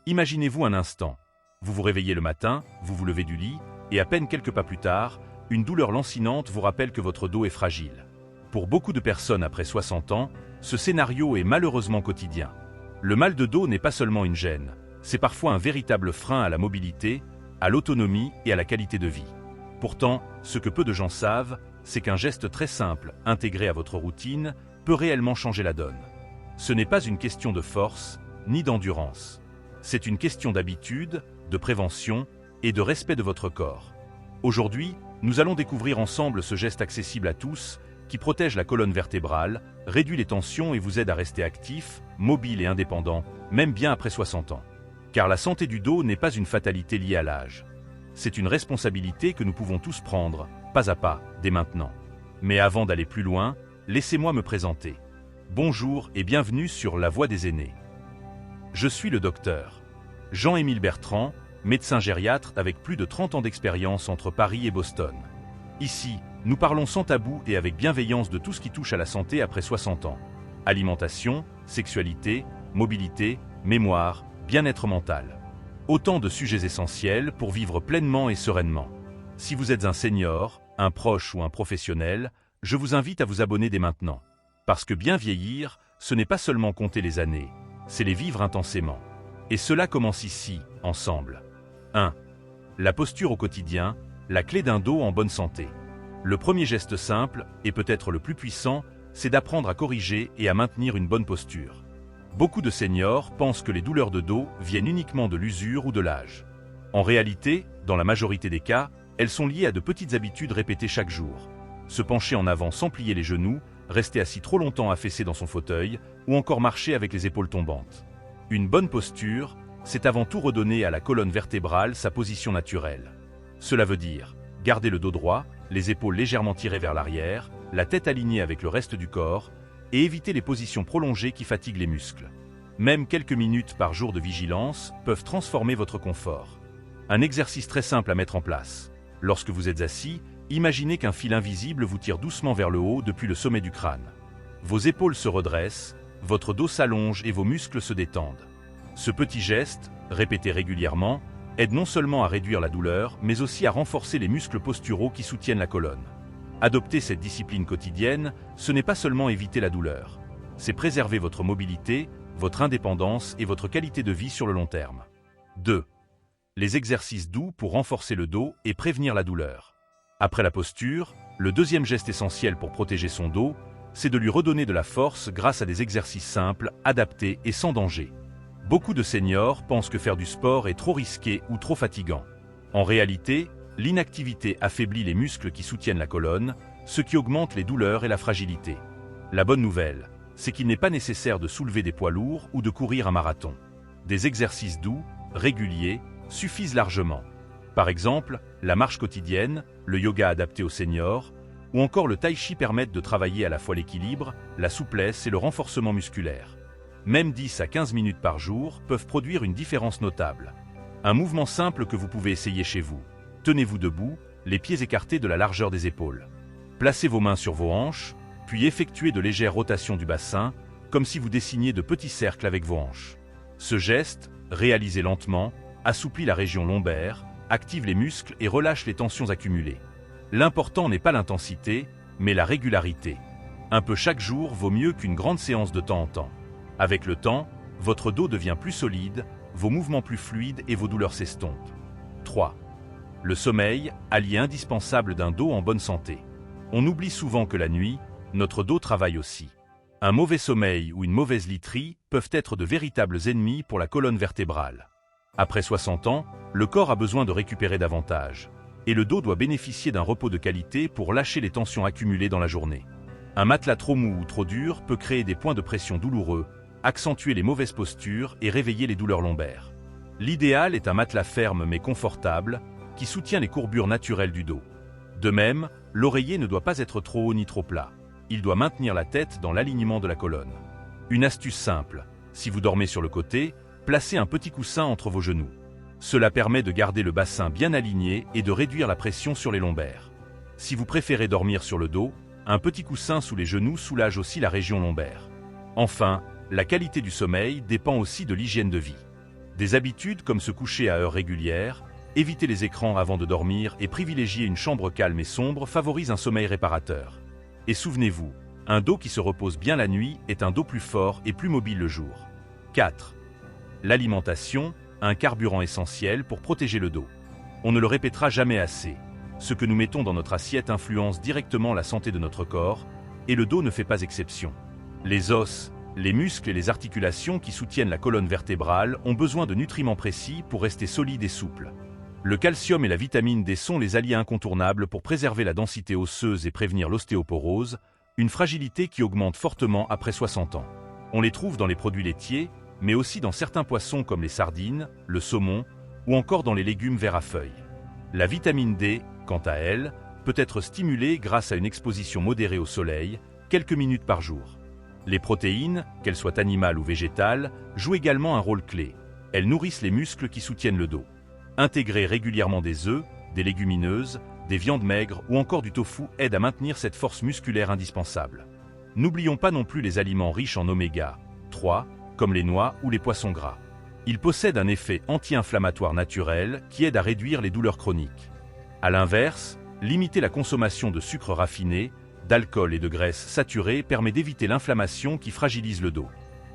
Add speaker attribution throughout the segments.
Speaker 1: Imaginez-vous un instant. Vous vous réveillez le matin, vous vous levez du lit, et à peine quelques pas plus tard, une douleur lancinante vous rappelle que votre dos est fragile. Pour beaucoup de personnes après 60 ans, ce scénario est malheureusement quotidien. Le mal de dos n'est pas seulement une gêne, c'est parfois un véritable frein à la mobilité, à l'autonomie et à la qualité de vie. Pourtant, ce que peu de gens savent, c'est qu'un geste très simple, intégré à votre routine, peut réellement changer la donne. Ce n'est pas une question de force, ni d'endurance. C'est une question d'habitude, de prévention et de respect de votre corps. Aujourd'hui, nous allons découvrir ensemble ce geste accessible à tous, qui protège la colonne vertébrale, réduit les tensions et vous aide à rester actif, mobile et indépendant, même bien après 60 ans. Car la santé du dos n'est pas une fatalité liée à l'âge. C'est une responsabilité que nous pouvons tous prendre, pas à pas, dès maintenant. Mais avant d'aller plus loin, laissez-moi me présenter. Bonjour et bienvenue sur La Voix des Aînés. Je suis le docteur Jean-Émile Bertrand, médecin gériatre avec plus de 30 ans d'expérience entre Paris et Boston. Ici, nous parlons sans tabou et avec bienveillance de tout ce qui touche à la santé après 60 ans. Alimentation, sexualité, mobilité, mémoire, bien-être mental. Autant de sujets essentiels pour vivre pleinement et sereinement. Si vous êtes un senior, un proche ou un professionnel, je vous invite à vous abonner dès maintenant. Parce que bien vieillir, ce n'est pas seulement compter les années, c'est les vivre intensément. Et cela commence ici, ensemble. 1. La posture au quotidien, la clé d'un dos en bonne santé. Le premier geste simple, et peut-être le plus puissant, c'est d'apprendre à corriger et à maintenir une bonne posture. Beaucoup de seniors pensent que les douleurs de dos viennent uniquement de l'usure ou de l'âge. En réalité, dans la majorité des cas, elles sont liées à de petites habitudes répétées chaque jour. Se pencher en avant sans plier les genoux, rester assis trop longtemps affaissé dans son fauteuil, ou encore marcher avec les épaules tombantes. Une bonne posture, c'est avant tout redonner à la colonne vertébrale sa position naturelle. Cela veut dire garder le dos droit, les épaules légèrement tirées vers l'arrière, la tête alignée avec le reste du corps, et éviter les positions prolongées qui fatiguent les muscles. Même quelques minutes par jour de vigilance peuvent transformer votre confort. Un exercice très simple à mettre en place. Lorsque vous êtes assis, imaginez qu'un fil invisible vous tire doucement vers le haut depuis le sommet du crâne. Vos épaules se redressent, votre dos s'allonge et vos muscles se détendent. Ce petit geste, répété régulièrement, aide non seulement à réduire la douleur, mais aussi à renforcer les muscles posturaux qui soutiennent la colonne. Adopter cette discipline quotidienne, ce n'est pas seulement éviter la douleur. C'est préserver votre mobilité, votre indépendance et votre qualité de vie sur le long terme. 2. Les exercices doux pour renforcer le dos et prévenir la douleur. Après la posture, le deuxième geste essentiel pour protéger son dos, c'est de lui redonner de la force grâce à des exercices simples, adaptés et sans danger. Beaucoup de seniors pensent que faire du sport est trop risqué ou trop fatigant. En réalité, l'inactivité affaiblit les muscles qui soutiennent la colonne, ce qui augmente les douleurs et la fragilité. La bonne nouvelle, c'est qu'il n'est pas nécessaire de soulever des poids lourds ou de courir un marathon. Des exercices doux, réguliers, suffisent largement. Par exemple, la marche quotidienne, le yoga adapté aux seniors, ou encore le tai chi permettent de travailler à la fois l'équilibre, la souplesse et le renforcement musculaire. Même 10 à 15 minutes par jour peuvent produire une différence notable. Un mouvement simple que vous pouvez essayer chez vous. Tenez-vous debout, les pieds écartés de la largeur des épaules. Placez vos mains sur vos hanches, puis effectuez de légères rotations du bassin, comme si vous dessiniez de petits cercles avec vos hanches. Ce geste, réalisé lentement, assouplit la région lombaire, active les muscles et relâche les tensions accumulées. L'important n'est pas l'intensité, mais la régularité. Un peu chaque jour vaut mieux qu'une grande séance de temps en temps. Avec le temps, votre dos devient plus solide, vos mouvements plus fluides et vos douleurs s'estompent. 3. Le sommeil, allié indispensable d'un dos en bonne santé. On oublie souvent que la nuit, notre dos travaille aussi. Un mauvais sommeil ou une mauvaise literie peuvent être de véritables ennemis pour la colonne vertébrale. Après 60 ans, le corps a besoin de récupérer davantage. Et le dos doit bénéficier d'un repos de qualité pour lâcher les tensions accumulées dans la journée. Un matelas trop mou ou trop dur peut créer des points de pression douloureux, accentuer les mauvaises postures et réveiller les douleurs lombaires. L'idéal est un matelas ferme mais confortable, qui soutient les courbures naturelles du dos. De même, l'oreiller ne doit pas être trop haut ni trop plat. Il doit maintenir la tête dans l'alignement de la colonne. Une astuce simple, si vous dormez sur le côté, placez un petit coussin entre vos genoux. Cela permet de garder le bassin bien aligné et de réduire la pression sur les lombaires. Si vous préférez dormir sur le dos, un petit coussin sous les genoux soulage aussi la région lombaire. Enfin, la qualité du sommeil dépend aussi de l'hygiène de vie. Des habitudes comme se coucher à heure régulière, éviter les écrans avant de dormir et privilégier une chambre calme et sombre favorisent un sommeil réparateur. Et souvenez-vous, un dos qui se repose bien la nuit est un dos plus fort et plus mobile le jour. 4. L'alimentation, un carburant essentiel pour protéger le dos. On ne le répétera jamais assez. Ce que nous mettons dans notre assiette influence directement la santé de notre corps, et le dos ne fait pas exception. Les os, les muscles et les articulations qui soutiennent la colonne vertébrale ont besoin de nutriments précis pour rester solides et souples. Le calcium et la vitamine D sont les alliés incontournables pour préserver la densité osseuse et prévenir l'ostéoporose, une fragilité qui augmente fortement après 60 ans. On les trouve dans les produits laitiers, mais aussi dans certains poissons comme les sardines, le saumon, ou encore dans les légumes verts à feuilles. La vitamine D, quant à elle, peut être stimulée grâce à une exposition modérée au soleil, quelques minutes par jour. Les protéines, qu'elles soient animales ou végétales, jouent également un rôle clé. Elles nourrissent les muscles qui soutiennent le dos. Intégrer régulièrement des œufs, des légumineuses, des viandes maigres ou encore du tofu aide à maintenir cette force musculaire indispensable. N'oublions pas non plus les aliments riches en oméga 3, comme les noix ou les poissons gras. Ils possèdent un effet anti-inflammatoire naturel qui aide à réduire les douleurs chroniques. A l'inverse, limiter la consommation de sucre raffiné, d'alcool et de graisses saturées permet d'éviter l'inflammation qui fragilise le dos.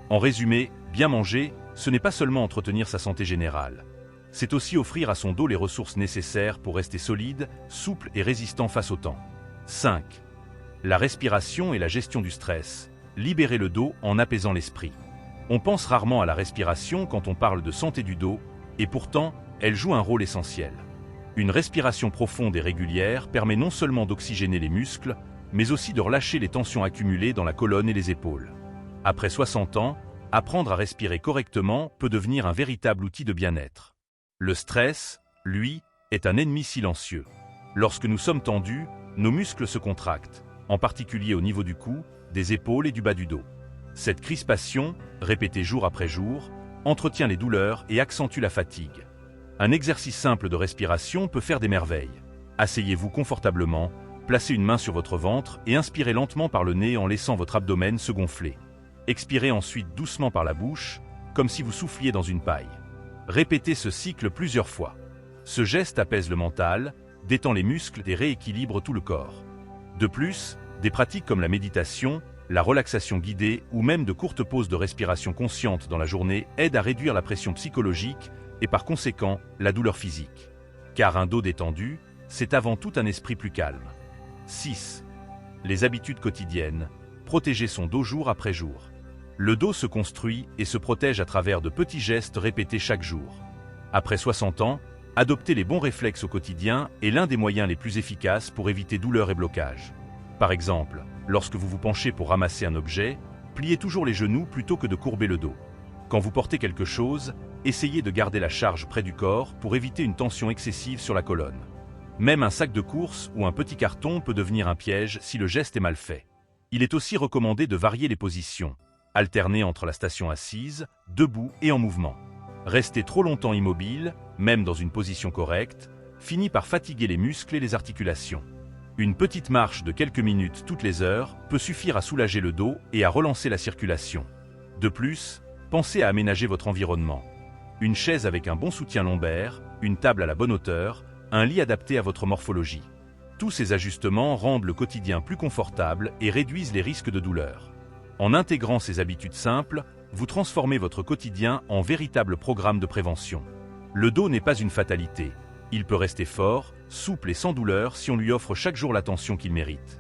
Speaker 1: En résumé, bien manger, ce n'est pas seulement entretenir sa santé générale. C'est aussi offrir à son dos les ressources nécessaires pour rester solide, souple et résistant face au temps. 5. La respiration et la gestion du stress. Libérer le dos en apaisant l'esprit. On pense rarement à la respiration quand on parle de santé du dos, et pourtant, elle joue un rôle essentiel. Une respiration profonde et régulière permet non seulement d'oxygéner les muscles, mais aussi de relâcher les tensions accumulées dans la colonne et les épaules. Après 60 ans, apprendre à respirer correctement peut devenir un véritable outil de bien-être. Le stress, lui, est un ennemi silencieux. Lorsque nous sommes tendus, nos muscles se contractent, en particulier au niveau du cou, des épaules et du bas du dos. Cette crispation, répétée jour après jour, entretient les douleurs et accentue la fatigue. Un exercice simple de respiration peut faire des merveilles. Asseyez-vous confortablement, placez une main sur votre ventre et inspirez lentement par le nez en laissant votre abdomen se gonfler. Expirez ensuite doucement par la bouche, comme si vous souffliez dans une paille. Répétez ce cycle plusieurs fois. Ce geste apaise le mental, détend les muscles et rééquilibre tout le corps. De plus, des pratiques comme la méditation, la relaxation guidée ou même de courtes pauses de respiration consciente dans la journée aident à réduire la pression psychologique et par conséquent la douleur physique. Car un dos détendu, c'est avant tout un esprit plus calme. 6. Les habitudes quotidiennes. Protéger son dos jour après jour. Le dos se construit et se protège à travers de petits gestes répétés chaque jour. Après 60 ans, adopter les bons réflexes au quotidien est l'un des moyens les plus efficaces pour éviter douleurs et blocages. Par exemple, lorsque vous vous penchez pour ramasser un objet, pliez toujours les genoux plutôt que de courber le dos. Quand vous portez quelque chose, essayez de garder la charge près du corps pour éviter une tension excessive sur la colonne. Même un sac de course ou un petit carton peut devenir un piège si le geste est mal fait. Il est aussi recommandé de varier les positions. Alterner entre la station assise, debout et en mouvement. Rester trop longtemps immobile, même dans une position correcte, finit par fatiguer les muscles et les articulations. Une petite marche de quelques minutes toutes les heures peut suffire à soulager le dos et à relancer la circulation. De plus, pensez à aménager votre environnement. Une chaise avec un bon soutien lombaire, une table à la bonne hauteur, un lit adapté à votre morphologie. Tous ces ajustements rendent le quotidien plus confortable et réduisent les risques de douleur. En intégrant ces habitudes simples, vous transformez votre quotidien en véritable programme de prévention. Le dos n'est pas une fatalité. Il peut rester fort, souple et sans douleur si on lui offre chaque jour l'attention qu'il mérite.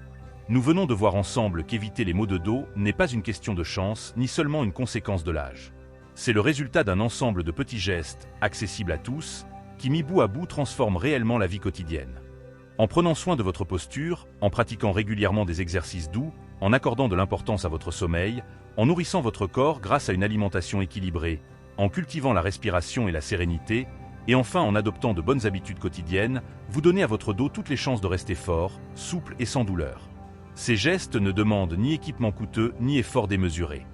Speaker 1: Nous venons de voir ensemble qu'éviter les maux de dos n'est pas une question de chance, ni seulement une conséquence de l'âge. C'est le résultat d'un ensemble de petits gestes, accessibles à tous, qui mis bout à bout transforment réellement la vie quotidienne. En prenant soin de votre posture, en pratiquant régulièrement des exercices doux, en accordant de l'importance à votre sommeil, en nourrissant votre corps grâce à une alimentation équilibrée, en cultivant la respiration et la sérénité, et enfin en adoptant de bonnes habitudes quotidiennes, vous donnez à votre dos toutes les chances de rester fort, souple et sans douleur. Ces gestes ne demandent ni équipement coûteux ni effort démesuré.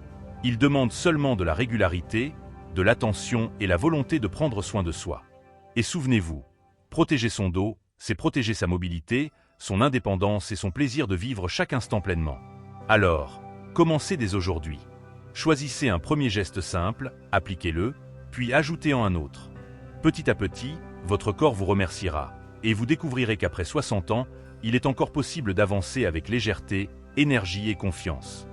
Speaker 1: Ils demandent seulement de la régularité, de l'attention et la volonté de prendre soin de soi. Et souvenez-vous, protéger son dos, c'est protéger sa mobilité, son indépendance et son plaisir de vivre chaque instant pleinement. Alors, commencez dès aujourd'hui. Choisissez un premier geste simple, appliquez-le, puis ajoutez-en un autre. Petit à petit, votre corps vous remerciera, et vous découvrirez qu'après 60 ans, il est encore possible d'avancer avec légèreté, énergie et confiance.